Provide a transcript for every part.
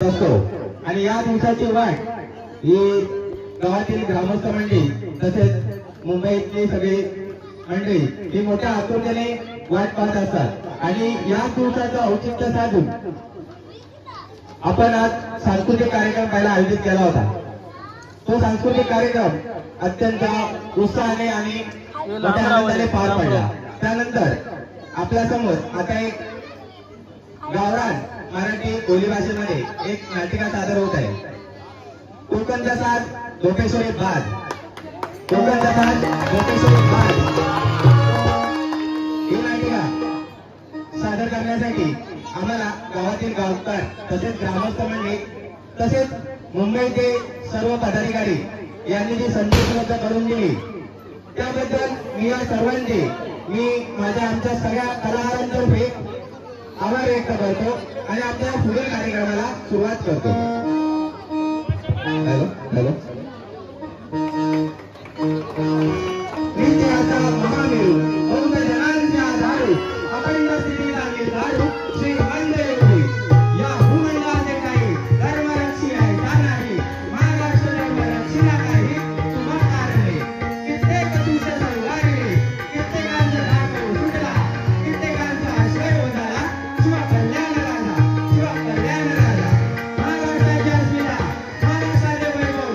असतो आणि या दिवसाची वाट ही गावातील ग्रामस्थ मंडळी तसेच मुंबईतली सगळी मंडळी ही मोठ्या आतुरतेने वाट पाहत असतात आणि या दिवसाचं औचित्य साधून आपण आज सांस्कृतिक कार्यक्रम पहिला आयोजित केला होता। तो सांस्कृतिक कार्यक्रम अत्यंत उत्साहाने आणि मोठ्या आनंदाने पार पडला। त्यानंतर आपल्या समोर आता एक गावरान मराठी बोलीभाषेमध्ये एक नाटिका सादर होत आहे। कोकणचा साज झोपेश्वरी बाज, कोकणचा साज झोपेश्वरी बाज ही नाटिका सादर करण्यासाठी आम्हाला गावातील गावकर तसेच ग्रामस्थ मंडळी तसेच मुंबईचे सर्व पदाधिकारी यांनी जी संधी उपलब्ध करून दिली त्याबद्दल मी या सर्वांचे माझ्या आमच्या सगळ्या कलाकारांतर्फे आभार व्यक्त करतो आणि आपल्या पुढील कार्यक्रमाला सुरुवात करतो। हॅलो हॅलो विद्याचा महामेरू बौद्ध जनांच्या दारू अखंड स्थिती जागे दारू श्री मंदिर या भूमंडळाचे काही धर्मरक्षी आहे जाणारी महाराष्ट्र धर्मरक्षीला काही सुमाकार आहे। कित्येक दिवस संवारले कित्येकांचा धाक सुटला कित्येकांचा आश्रय होता शिवा कल्याण राजा महाराष्ट्राच्या अस्मिता महाराष्ट्राचे वैभव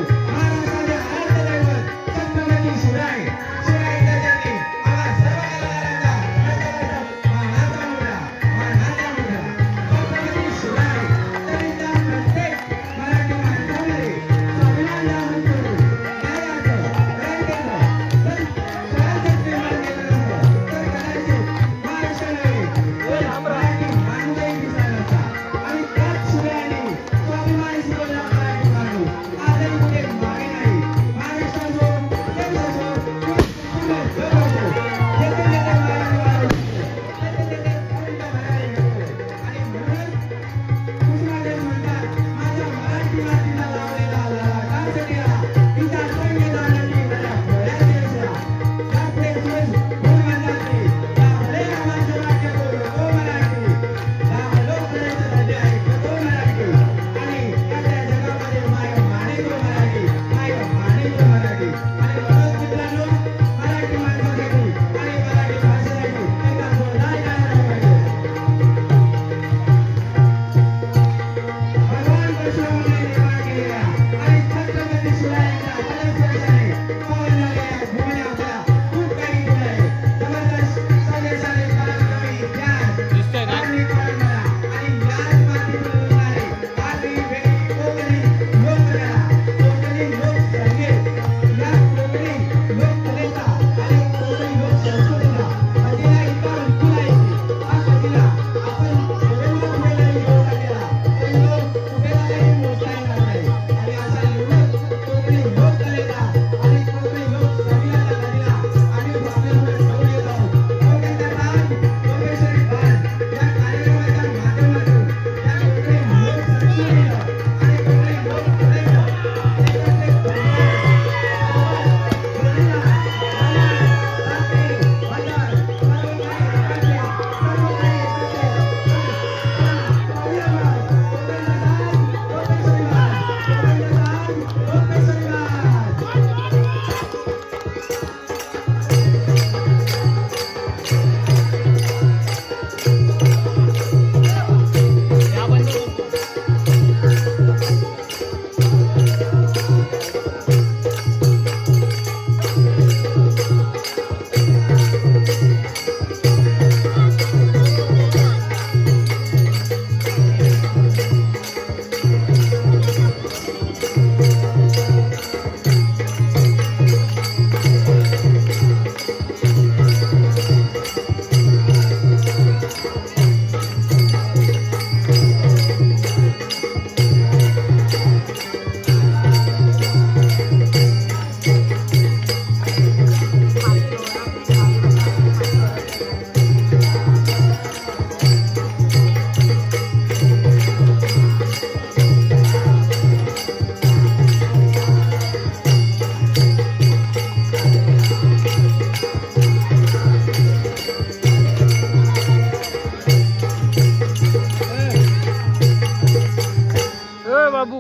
बाबू.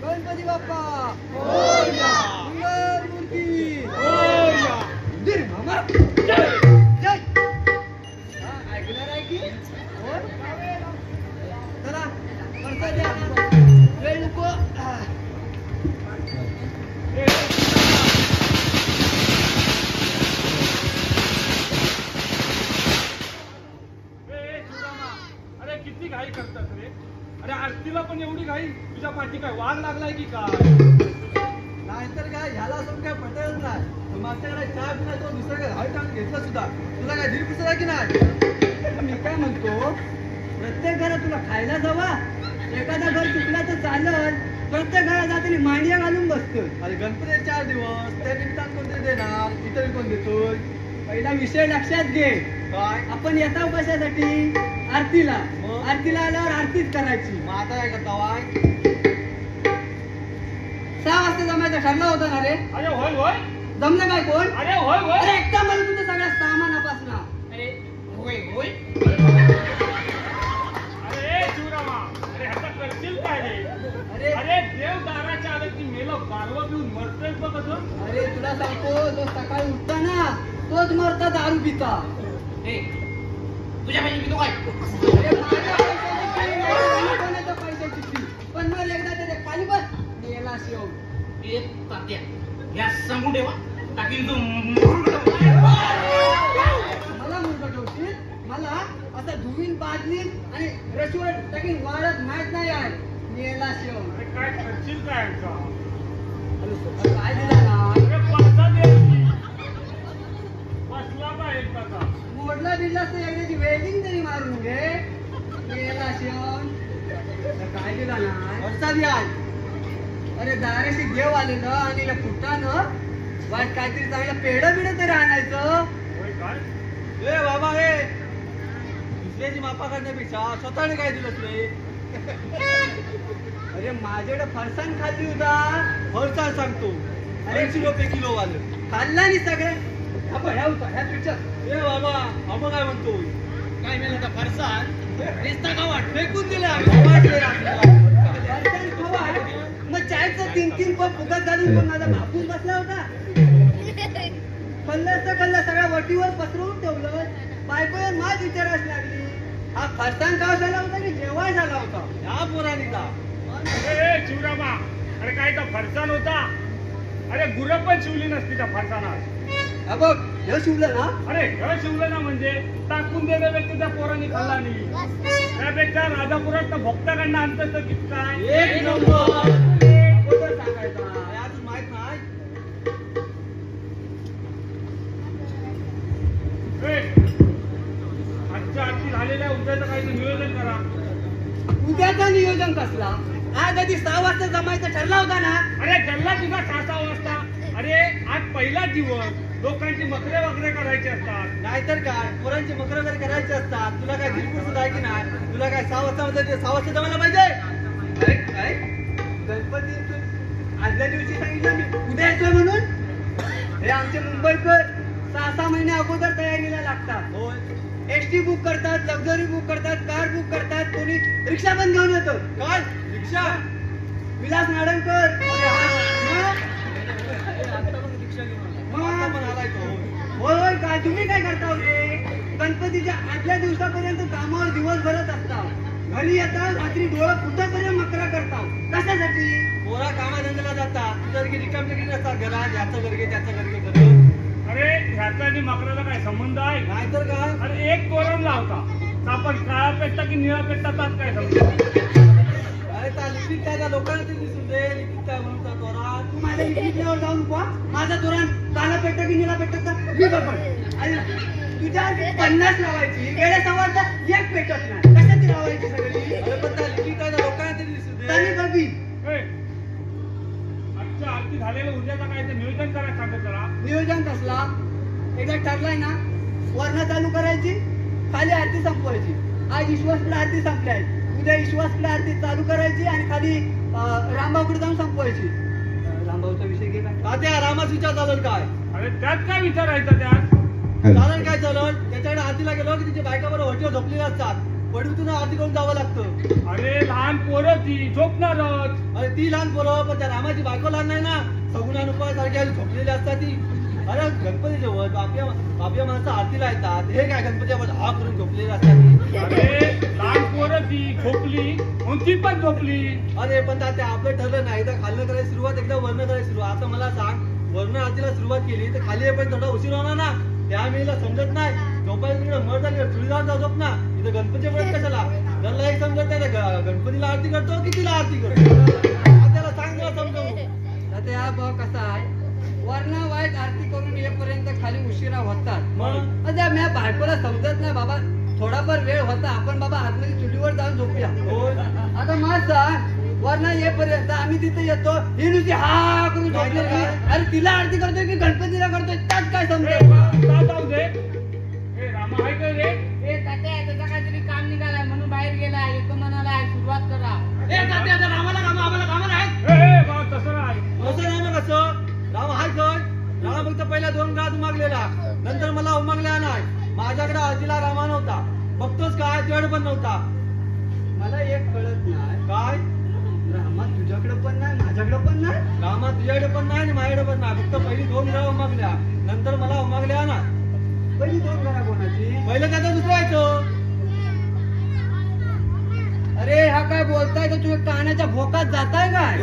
गणपती बाप्पा मूर्ती ऐकणार आहे की चला वेळ नको. अरे किती घाई करतात रे. अरे आरतीला पण एवढी घाई. तुझ्या पाठी काय वाघ लागलाय की काय? नाहीतर काय ह्याला असून काय पटलच नाही. माझ्याकडे चहा पिला तो दुसरा काय हॉट आणून घेतला सुद्धा. तुला काय धीर पुसला की नाही? मी काय म्हणतो प्रत्येक घरात तुला खायला जावा. एखादा घर चुकला तर चालत. प्रत्येक घरात जाताना मांडिया घालून बसतो. अरे गणपती 4 दिवस त्या निमित्तानं कोणतरी देणार. इतर कोण देतोय? पहिला विषय लक्षात घे. काय आपण येतो कशासाठी? आरतीला. आरतीला आल्यावर आरतीच करायची. मग आता काय करता? 6 वाजता जमायचं ठरलं होतं ना रे? अरे होय होय. जमलं काय कोण? अरे होय होय. अरे एकटा मला तुझं सगळ्या सामानापासून. अरे होय होय. अरे शिवरामा, अरे ह्याचा करशील काय रे? अरे देव दाराच्या आलं की मेलं बारवं पिऊन मरतोय बघ कसं. अरे तुला सांगतो जो सकाळी उठता ना तोच मरता दारू पिता. तुझ्या पाहिजे पितो काय? अरे माझ्या पैशाची फी. पण मग एकदा ते खाली बस मेला शिव. या सांगू देवा टाकीन तू. मला मूर्ख ठेवशील? मला आता धुवीन बादलीन आणि रसवट टाकीन वाढत माहित नाही आहे. मेला शिव. अरे काय करशील काय यांचा? काय दिला ना? अरे पैसा दे. बसला का एकदाचा? मोडला बिडला तर एकदाची वेल्डिंग तरी मारून घे. मेला शिव. काय दिला ना? वरचा व्याज. अरे दाराशी देव आलेलं आणि या फुटानं वाट काहीतरी चांगलं पेढं बिडं तरी आणायचं. होय काय? ए बाबा ए दुसऱ्याची मापा करण्यापेक्षा स्वतःने काय दिलं तुला? अरे माझ्याकडे फरसाण खाल्ली होता. फरसाण सांगतो 80 रुपये किलो वालं खाल्ला नाही सगळं. ह्या होता ह्या पिक्चर. ए बाबा आपण काय म्हणतो? काय मिळालं आता फरसाण? नुसता गावात फेकून दिलं. फरसाण खावा मग चायचं 3-3 कप फुकट घालून पण माझा बापूस बसला होता. खाल्लं सगळ्या वटीवर पसरवून ठेवलं. बायको माझ विचारायला लागली हा फरसाण खावा झाला होता की जेवाय झाला होता या पोरानीचा. अरे शिवरामा, अरे काय तर फरसाण होता. अरे गुरं पण शिवली नसती त्या फरसाणात. हा बघ हे शिवलं ना. अरे हे शिवलं ना म्हणजे टाकून देण्या व्यक्ती त्या पोरांनी खाल्ला नाही. त्यापेक्षा राजापुरात भोक्ताकडनं आणतं तर किती काय? एक नंबर अगोदर सांगायचा अजून माहित नाही. आजच्या आरती झालेल्या उद्याचं काही नियोजन करा. उद्याचं नियोजन कसला? आज आधी 6 वाजता जमायचं ठरला होता ना. अरे ठरला तुझा 6 वाजता. अरे आज पहिला दिवस. लोकांची मकरे वगैरे करायचे असतात. नाहीतर काय पोरांची मकर वगैरे करायचे असतात. तुला काय दिलपुसून आहे की नाही? तुला काय 6 वाजता जमायला पाहिजे? काय गणपती आदल्या दिवशी सांगितलं मी उद्या येतोय म्हणून. हे आमचे मुंबईकर 6-6 महिने अगोदर तयारीला लागतात. एसटी बुक करतात, लक्झरी बुक करतात, कार बुक करतात. कोणी रिक्षा पण घेऊन येतो. काय रिक्षा? विलास नाडणकर. होय काय तुम्ही काय करता होते? गणपतीच्या आदल्या दिवसापर्यंत कामावर दिवसभरच असता. घरी येतात रात्री डोळं फुटापर्यंत मकरा करता. कशासाठी? पोरा कामाधंद्याला जातात. तुझ्या रिकाम नसतात घरात. याचं गरगे त्याचं गरगे करत. अरे ह्याचा आणि मकराचा काय संबंध आहे? नाहीतर काय? अरे एक तोरण लावता आपण काळा पेटता की निळा पेटता त्यात काय संबंध? अरे त्या लिपीत काय त्या लोकांना ते दिसून दे. लिपीत काय म्हणतात तोरण? तू माझ्या लिपीतल्यावर जाऊन पहा. माझा तोरण काला पेटता की निळा पेटत का? मी बघ तुझ्या 50 लावायची गेल्या सवारचा एक पेटत नाही. कशाची लावायची सगळी? अरे पण त्या लिपीत काय त्या लोकांना ते दिसून दे. बघी आजच्या आरती झालेलं उद्याचा काय ते नियोजन करायला सांगत जरा. नियोजन कसला? एकदा ठरलाय ना, वर्ण चालू करायची, खाली आरती संपवायची. आज ईश्वरकडे आरती संपली आहे, उद्या ईश्वरकडे आरती चालू करायची आणि खाली रामभाऊकडे जाऊन संपवायची. रामभाऊचा विषय घे काय? तात्या रामाचा विचार चालल काय? अरे त्यात काय विचारायचं त्यात? चालल काय चालल? त्याच्याकडे आरतीला गेलो की तिच्या बायका बरोबर हॉटेल झोपलेली असतात, पडवीतून आरती करून जावं लागतं. अरे लहान पोरं ती झोपणारच. अरे ती लहान पोरं, पण त्या रामाची बायको लहान नाही ना, सगुणा सारख्या झोपलेली असतात ती. अरे गणपतीच्या वर बापया माणसं आरतीला येतात, हे काय गणपतीच्या वर हा करून झोपलेली असतात ती. अरे लहान पोरं ती झोपली म्हणून ती पण झोपली. अरे पण तात्या आपलं ठरलं नाही, एकदा खाल्लं करायची सुरुवात, एकदा वर्ण करायची सुरुवात. आता मला सांग, वर्ण आरतीला सुरुवात केली तर खाली पण थोडा उशीर होणार ना, त्या वेळेला समजत नाही. झोपायला तिकडे मर झाली चुलीदार जाऊ झोप ना, इथं गणपतीच्या वेळेस कशाला? त्यांना एक समजत नाही, गणपतीला आरती करतो की तिला आरती करतो? त्याला सांग, तुला समजवून. आता हा भाव कसा आहे, वर्ण वाईट आरती करून येईपर्यंत खाली उशिरा होतात. मग आता मी बायकोला समजत नाही बाबा, थोडाफार वेळ होता, आपण बाबा आतमध्ये चुलीवर जाऊन झोपूया. आता माझा वर्ण येईपर्यंत आम्ही तिथे येतो, ही नुसती हा करून झोपली. अरे तिला आरती करतोय की गणपतीला करतोय त्यात काय समजेल? जाऊ दे. ए रामा आहे काय रे? ए तात्या, त्याचा काहीतरी काम निघालाय म्हणून बाहेर गेलाय, येतो म्हणाला, सुरुवात करा. ए तात्या, आता रामाला काम, आम्हाला कामं आहेत. ए बाबा तसं नाही. कसं नाही मग कसं? राम हाय काय? राम फक्त पहिल्या 2 काळात उमागलेला, नंतर मला उमागल्या नाही. माझ्याकडे आजीला रामा नव्हता, बघतोच काय तुझ्याकडे पण नव्हता. मला एक कळत नाही काय, रामा तुझ्याकडे पण नाही, माझ्याकडे पण नाही. रामा तुझ्याकडे पण नाही आणि माझ्याकडे पण नाही, फक्त पहिली 2 घरा उमागल्या, नंतर मला उमागल्या ना. पहिली 2 घरा कोणाची? पहिलं त्याचा दुसरा येतो. अरे हा काय बोलताय का, तुझ्या कानाच्या भोकात जाताय काय?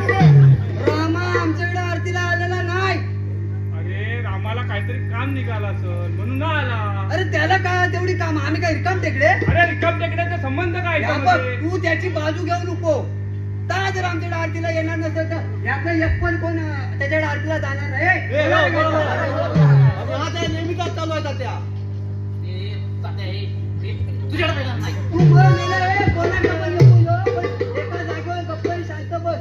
रामा आमच्याकडे आरतीला आलेला नाही. अरे रामाला काहीतरी काम निघाला असेल म्हणून ना आला. अरे त्याला काय तेवढी काम, आम्ही काय रिकाम टेकडे? अरे रिकाम टेकड्याचा संबंध काय याच्यामध्ये? तू त्याची बाजू घेऊ नको. ता जर आमच्याकडे आरतीला येणार नसेल तर यातलं एक पण कोण त्याच्याकडे आरतीला जाणार नाही. नेहमीच चालू आहे तात्या. तुझ्याकडे येणार नाही. तू बरं नेलं रे, कोणाकडे पण नको येऊ, पण एका जागेवर गप्प शांत बस.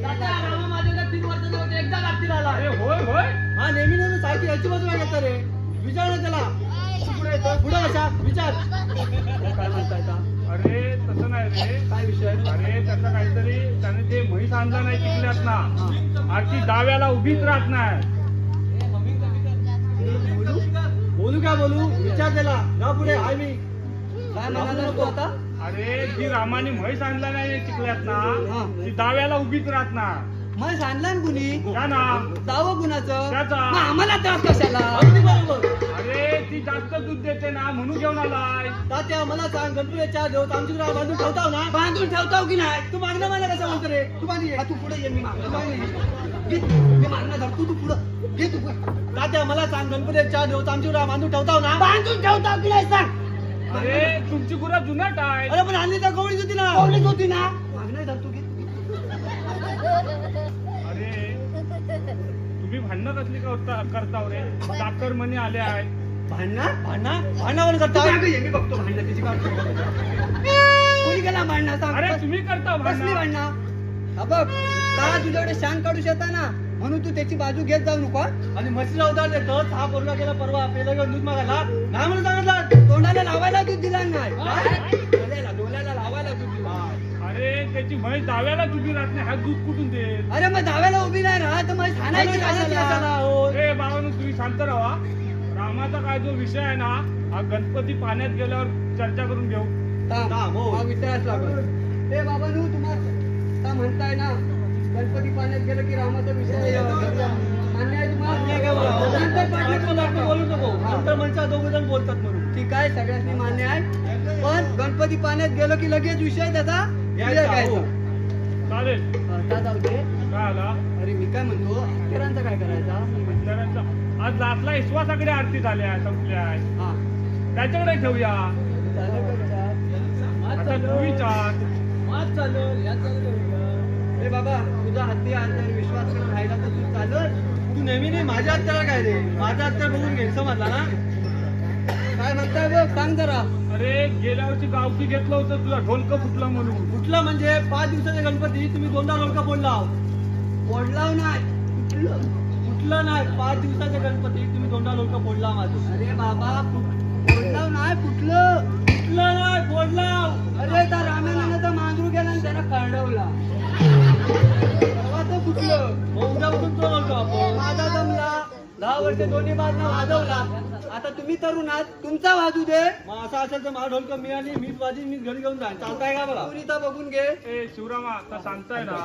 तात्या, रामा माझ्याकडे 3 वर्षाचा होता, एकदा आरतीला आला. अरे होय होय. हा नेहमी नेहमी सारखी याची बाजू काय करता रे? विचार ना त्याला. तू पुढे येतो, पुढे कशा? विचार. काय म्हणताय का? अरे तसं नाही रे. काय विषय? अरे त्याचं काहीतरी त्याने ते म्हैस आणला नाही टिकल्यात ना, आरती डाव्याला उभीच राहत नाही. बोलू काय बोलू? विचार त्याला. ना पुढे आहे मी. काय म्हणाला तू आता? अरे जी रामाने म्हैस आणला नाही टिकल्यात हा. ना, ती डाव्याला उभीच राहत ना. मग सांडला ना कुणी? का ना? दावं कुणाचं? त्याचा. मग आम्हाला त्रास कशाला? अगदी बरोबर. अरे ती जास्त दूध देते ना म्हणून घेऊन आलाय. तात्या मला सांग, गणपतीच्या देवता आमच्याकडे बांधून ठेवताव ना? बांधून ठेवताव की नाही? तू मागणं मला कसं म्हणतो रे? तू मागे ये. तू पुढे ये, मी मागणं धरतो, तू पुढं घे. तू तात्या मला सांग, गणपतीच्या देवता आमच्याकडे बांधून ठेवताव ना? बांधून ठेवताव की नाही सांग? अरे तुमची गुरं जुनाट आहे. अरे पण हल्ली तर कवळीच होती ना. कवळीच होती ना. मागणं धरतो की. अरे तुम्ही भांडणं कसली करताव रे? डॉक्टर म्हणे आले आहे. भांडणावर करता? मी बघतो भांडणं तिची काय. कोणी गेला भांडणं सांग? अरे तुम्ही करता कसली भांडणं? भांडणं? हा बघ, का तुझ्याकडे शान काढू शकता ना, म्हणून तू त्याची बाजू घेत जाऊ नको. आणि म्हशीला उधार देतो, हा पोरगा गेला परवा आपल्याला घेऊन दूध मागायला, नाही म्हणून सांगितलं. तोंडाला लावायला दूध दिला नाही, डोळ्याला लावायला दूध दिला. अरे त्याची म्हैस डाव्याला उभी राहत नाही, हा दूध कुठून देईल? अरे मग दाव्याला उभी नाही राहत, म्हैस हाणायची कशाला? ए बाबांनो तुम्ही शांत राहा. रामाचा काय जो विषय आहे ना, हा गणपती पाण्यात गेल्यावर चर्चा करून घेऊ. हा विचारायच लागल. ए बाबा तुम्हाला म्हणताय ना, गणपती पाण्यात गेलं की रामाचा विषय मान्य आहे तुम्हाला? नंतर बोलू नको, नंतर म्हणता 2 जण बोलतात म्हणून. ठीक आहे, सगळ्यांनी मान्य आहे, पण गणपती पाण्यात गेलो की लगेच विषय त्याचा clear घ्यायचा. चालेल. का जाऊ दे? काय आला? अरे मी काय म्हणतो, अक्षरांचा काय करायचा? अक्षरांचा आज लाटला विश्वासाकडे आरती झाल्या संपल्या आहे. हा त्याच्याकडे ठेवूया. झालं का विचार? आता तू विचार. मात चालेल, या चालेल. ए बाबा, तुझा हत्ती अंतर विश्वास करून राहिला तर तू चालत. तू नेहमी नाही माझ्या हत्याला काय रे? माझा हत्या बघून घे, समजला ना? काय म्हणताय बघ, सांग जरा. अरे गेल्या वर्षी गावठी घेतलं होतं तुला, ढोलकं फुटलं म्हणून. कुठलं म्हणजे 5 दिवसाचे गणपती तुम्ही 2दा ढोलका फोडला. फोडलाव नाही, फुटलं नाही 5 दिवसाचे गणपती तुम्ही दोंडा लोक फोडला माझं. अरे बाबा फोडला नाही फुटलं. फुटलं नाही फोडला. अरे त्या रामायणाचा मांजरू गेला आणि त्याला खरडवला तेव्हा ते फुटलं. मग उद्यापासून तो बोलतो आपण माझा जमला 10 वर्ष दोन्ही बाजूला वाजवला. आता तुम्ही तरुण आहात तुमचा वाजू दे. मग असं असेल तर माझा ढोलक मी आणि मीच वाजी मीच घरी घेऊन जाईन. चालताय का बघा. तुम्ही तर बघून घे. ए शिवरामा आता सांगताय ना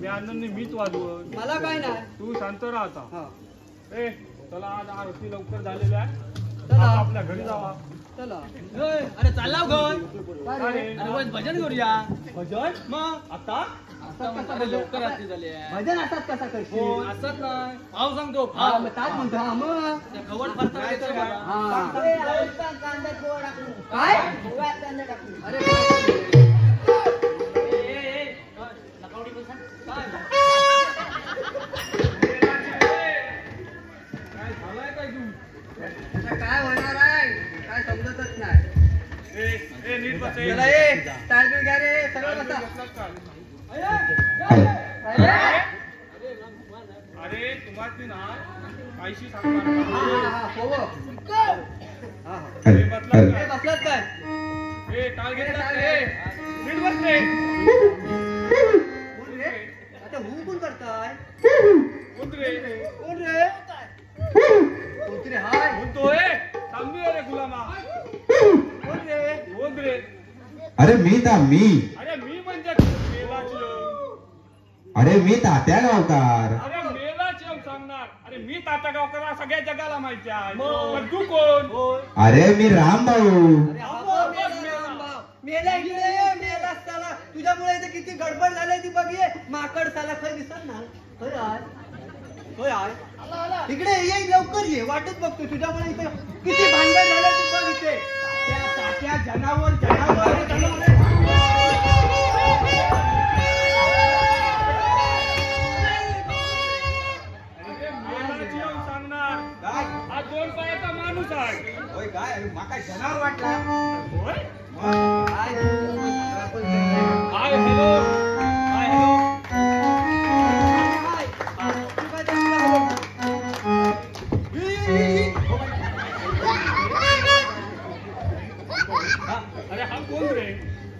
मी आनंदने मीच वाजवून मला काय नाही. तू शांत राहा आता. हा ए चला आज आरती लवकर झालेली आहे. चला. आता आपल्या घरी जावा. चला. अरे चालला घर. अरे, अरे भजन करूया. भजन मग आता लवकर आरती झाली आहे. भजन असतात कसा करशील. असतात नाही भाव सांगतो भाव ताच म्हणतो. हा मग खवट फरता काय काय झालंय काय तू? काय होणार आहे काय समजतच नाही. ए नीट बस ए. चला ये टाळबिळ घ्या रे सगळं बसा. अरे तुम्हाला ना काहीशी सांगणार अरे, बसलात काय. ए टाळ घेतला ए नीट बस रे. कोण रे आता हू कोण करताय. कोण रे? कोण रे कोणतरी हाय. म्हणतोय थांबी रे गुलामा. कोण रे. कोण रे? अरे मी अरे मी म्हणजे मेलाच येऊ. अरे मी तात्या गावकार. अरे मेलाच येऊ सांगणार. अरे मी तात्या गावकर सगळ्या जगाला माहिती आहे. मग. पण तू कोण? अरे मी रामभाऊ. मेला इकडे ये, मेला साला तुझ्यामुळे इथे किती गडबड झाली ती बघ ये. माकड साला खय दिसत ना. खय आहे इकडे ये लवकर ये. वाटत बघतो तुझ्यामुळे इथे किती भांडण झालं ती बघ इथे. त्या जनावर मेलाच येऊ सांगणार. हा 2 पायाचा माणूस आहे. होय काय माका जनावर वाटला. होय? काय हाय हॅलो. Hi hello. अरे हा कोण रे?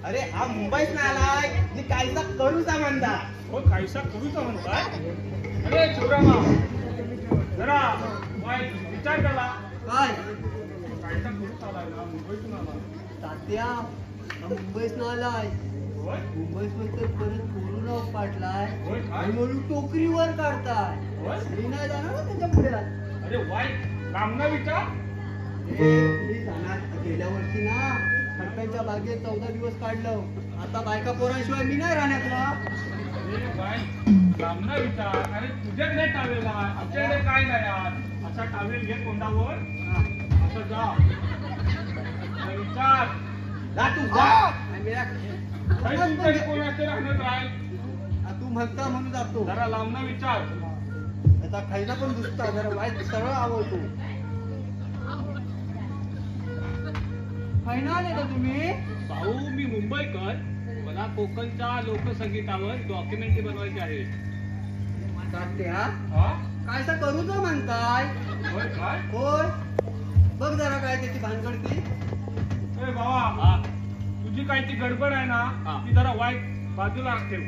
अरे हा मुंबईत ना आलाय मी कायचा करूचा म्हणता. हो काहीसा करूचा म्हणताय. अरे शिवरामा जरा वाईट विचार करा. काय काहीसा करूच आलाय ना मुंबईतून आला. तात्या हा मुंबईत ना आलाय. होय? मुंबईत नंतर परत कोरोना पाटलाय होय काय? आणि म्हणून टोकरीवर काढताय. होय? मी नाही जाणार ना त्याच्या पुढे. अरे वाईट लांबना विचार. मी जाणार. गेल्या वर्षी ना खडकांच्या बागेत 14 दिवस काढलं. आता बायका पोरांशिवाय मी नाही राहण्यात ना. अरे वाईट लांबना विचार. अरे तुझ्याकडे टावेल आहे आमच्याकडे काय नाही आज. असा टावेल घे तोंडावर असं जा. अरे विचार. जा तू जा. आणि मेरा- काही तरी कोणाचे राहण्यात राहील. तू म्हणता म्हणून जातो. जरा लांबना विचार. आता खायला पण दुसता जरा वाईट सरळ आवडतो. खायला आले का तुम्ही. भाऊ मी मुंबईकर. मला कोकणच्या लोकसंगीतावर डॉक्युमेंटरी बनवायची आहे. तात्या हा? कायसा करूच म्हणताय. होय काय? होय बघ जरा काय त्याची भानगड ती. ए बाबा तुझी काय ती गडबड आहे ना ती जरा वाईट बाजूला ठेव.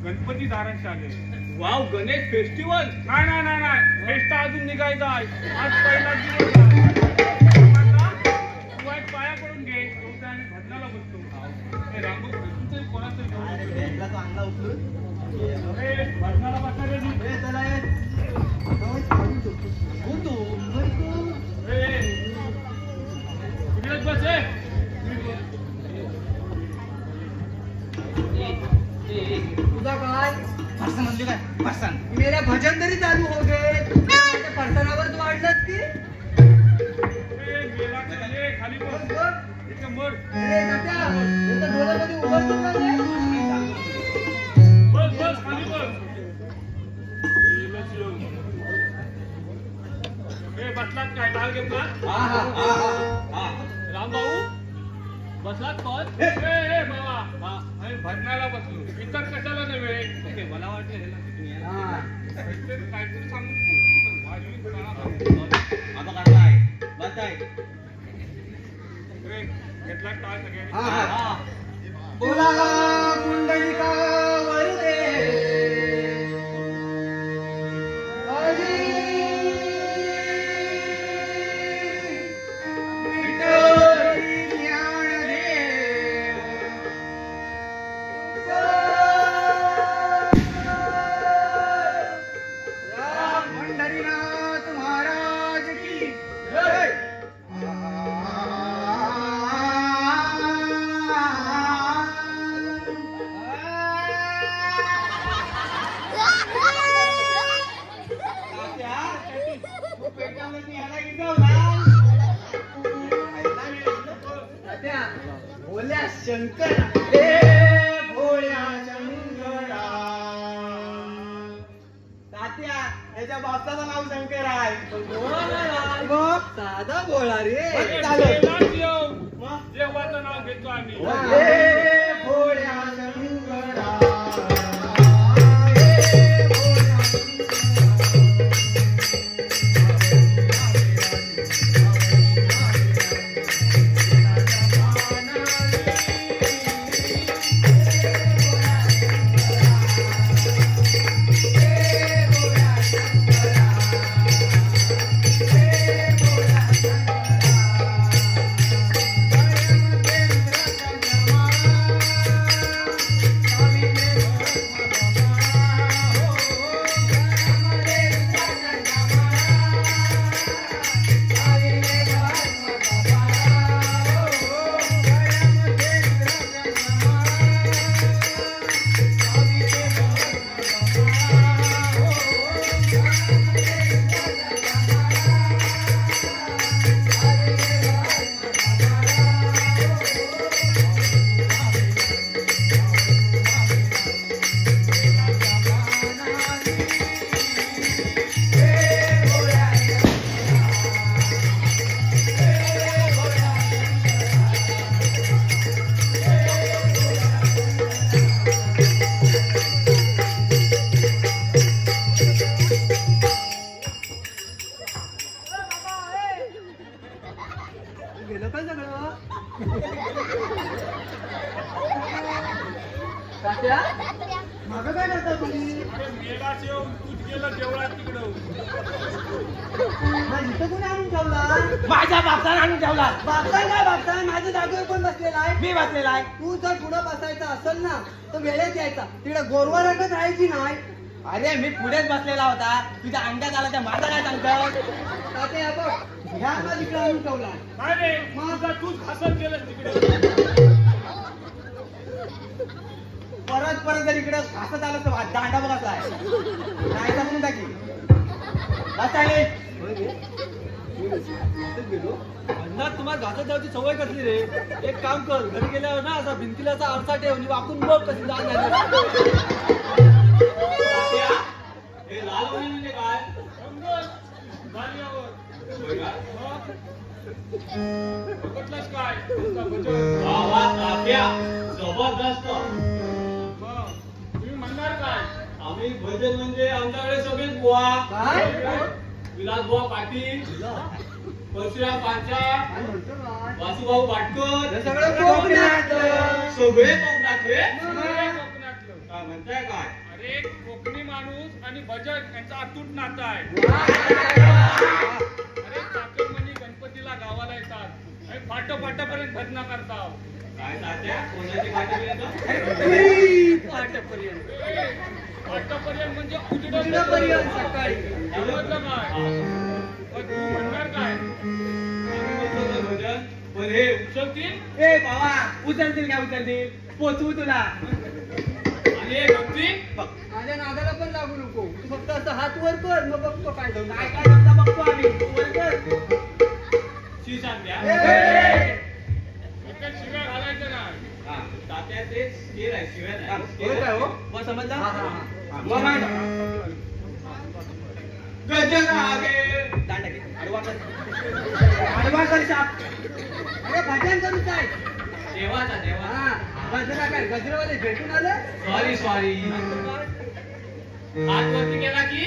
गणपती दारांशी आले. Wow Ganesh festival. नाही नाही नाही नाही फेस्ट अजून निघायचा आहे. आज पहिला दिवस आहे. तू वाईट पाया पडून घे. तो आणि भजनाला बसतो. ए रामभाऊ तुझं कोणाचं घेऊन तो अंगला उचलून ए भजनाला बसणार रे मी. ए, चला ये. होय, काढून ठेवतो. हो तो, होय तो. ए इकडेच बस ए. तुझा काय फरसाण म्हणजे काय फरसाण. मेरा भजन तरी चालू हो गे. फरसाणावर तू वाढलास की ए गेला खाली खाली बस. इथे मर. डोळ्यामध्ये उघडतो का रे? बस बस खाली बस. गेलंच येऊन. ए बसलात काय डाल घेतला. रामभाऊ बसलात पण. ए ए बाबा आणि भजनाला बसलो. इतर कशाला नव्हे. ओके, मला वाटलं हे ना तुम्ही यायला. हा. काहीतरी सांगू नको. वाजवी गाणं आता काय आहे बस आहे घेतला टाळ सगळ्यांनी. हा. बोला पुंडलिका वरदे हरी विठ्ठल ज्ञानदेव राम पंढरीनाथ महाराज की जय. बोल्या शंकरा भोळ्या शंकरा तात्या त्याच्या बापाचं नाव शंकर आहे मग साधा बोळा रे चालेल देवाचं नाव घेतो आम्ही. भोळ्या शंकरा गेलं काय सगळं तात्या मागं काय करता तुम्ही अरे मेला शेव तूच गेलं देवळात तिकडं. इथं कोणी आणून ठेवला माझ्या बापसाने आणून ठेवला. बापसान काय बापसान माझ्या जागेवर कोण बसलेला आहे मी वाचलेला आहे. तू जर पुढं बसायचा असेल ना तर वेळेत यायचा तिकडे गोरवा रंगत राहायची नाही. अरे मी पुढेच बसलेला होता. तुझ्या अंड्यात आला त्या माझा काय सांगतो. तात्या बघ ह्या मला इकडे आणून ठेवला काय रे मग तूच हसत गेलं तिकडे. परत जर इकडे असं आलं तर दांडा बघायचा आहे. नाही तर म्हणून टाकी बसायले. अन्नात तुम्हाला घासात जायची सवय कसली रे. एक काम कर घरी गेल्यावर ना असा भिंतीला असा आरसा ठेव आणि वाकून बघ कशी दान हे लाल वही म्हणजे काय. झाल्यावर बघितलंस काय तुमचा भजन. जबरदस्त. मग तुम्ही म्हणणार काय. आम्ही भजन म्हणजे आमच्याकडे सगळेच बुवा. काय विलास बुवा पाटील, परशुराम पांचाळ, वासुभाऊ भाटकर, हे सगळं कोकणातलं. सगळे कोकणातले. सगळे कोकणातलं. काय म्हणताय काय. अरे कोकणी माणूस आणि भजन यांचा अतूट नातं आहे. अरे चाकरमणी गणपतीला गावाला येतात आणि फाटपर्यंत भजना करतात. काय तात्या कोणाची पाठी फाटपर्यंत म्हणजे उजेडापर्यंत सकाळी. समजलं काय. पण तू म्हणणार काय. भजन पण हे उचलतील ए बाबा उचलतील काय उचलतील. पोचवू तुला. आणि हे गमतील. माझ्या नादाला पण लागू नको. तू फक्त असं हात वर कर मग बघतो काय जाऊन काय काय समजा बघतो आम्ही. तू वर कर. शी सांगत्या इकडे शिव्या घालायचं नाही. हा, तात्या ते स्केल आहे शिवाय नाही. होय काय हो? मग समजला. हा, हा, हा, मग मांड. गजर आगे दांडा घे. आडवा कर. आडवा कर शाप. अरे भजन करू काय देवाचा देवा. हा गजरा काय गजरावाले भेटून आले सॉरी हात वरती केला की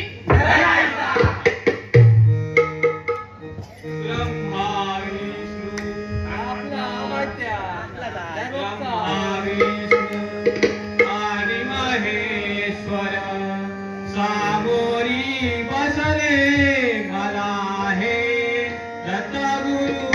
आपला माहित्या आणि महेश्वर सामोरी बसले मला हे दत्तगुरु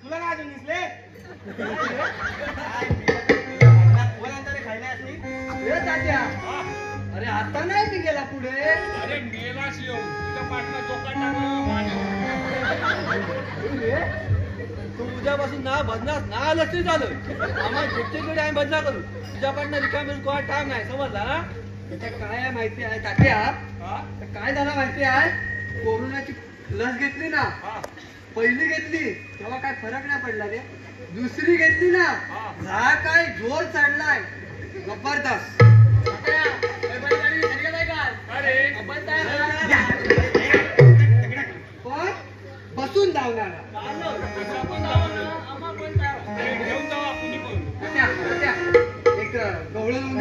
तुला काय अजून दिसले ए तात्या अरे आता नाही मी गेला पुढे अरे मेला शिव तुझ्या पाठला चोका टाकला तू उद्यापासून ना बदनास ना आलं तरी झालं आम्हाला प्रत्येकडे आम्ही बदना करू तुझ्याकडनं रिकामी कोणा टाइम नाही समजला ना त्याच्या काय आहे माहिती आहे तात्या तर काय झालं माहिती आहे कोरोनाची लस घेतली ना पहिली घेतली तेव्हा काय फरक नाही पडला रे दुसरी घेतली ना हा काय जोर चढलाय जबरदस्त पण बसून धावणार घेऊन जाऊ आपण पण एक गवळण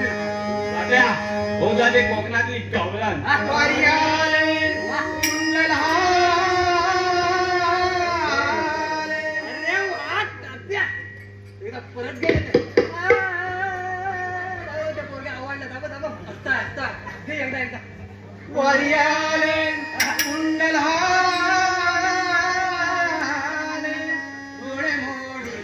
हो जाते कोकणातली गवळण परत गेले पोरगे आवडलं दाबा दाबा हसता हसता घे एकदा वरियाले कुंडलहाले डोळे मोडून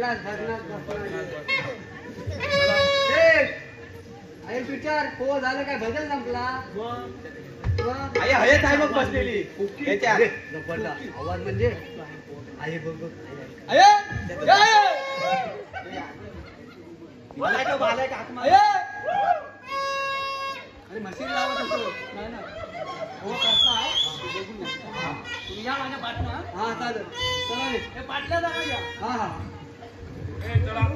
भगनास आई विचार हो झालं काय भजन संपला आई हयच आहे मग बसलेली याच्या जबरदस्त आवाज म्हणजे आई बघ बघ अय मला तो बालाय का हात मार अरे मशीन लावत असतो नाही ना हो करता बघून या. तुम्ही या माझ्या पाठनं हा चालेल चला रे. हे पाटल्या जागा घ्या हा हा ए, चला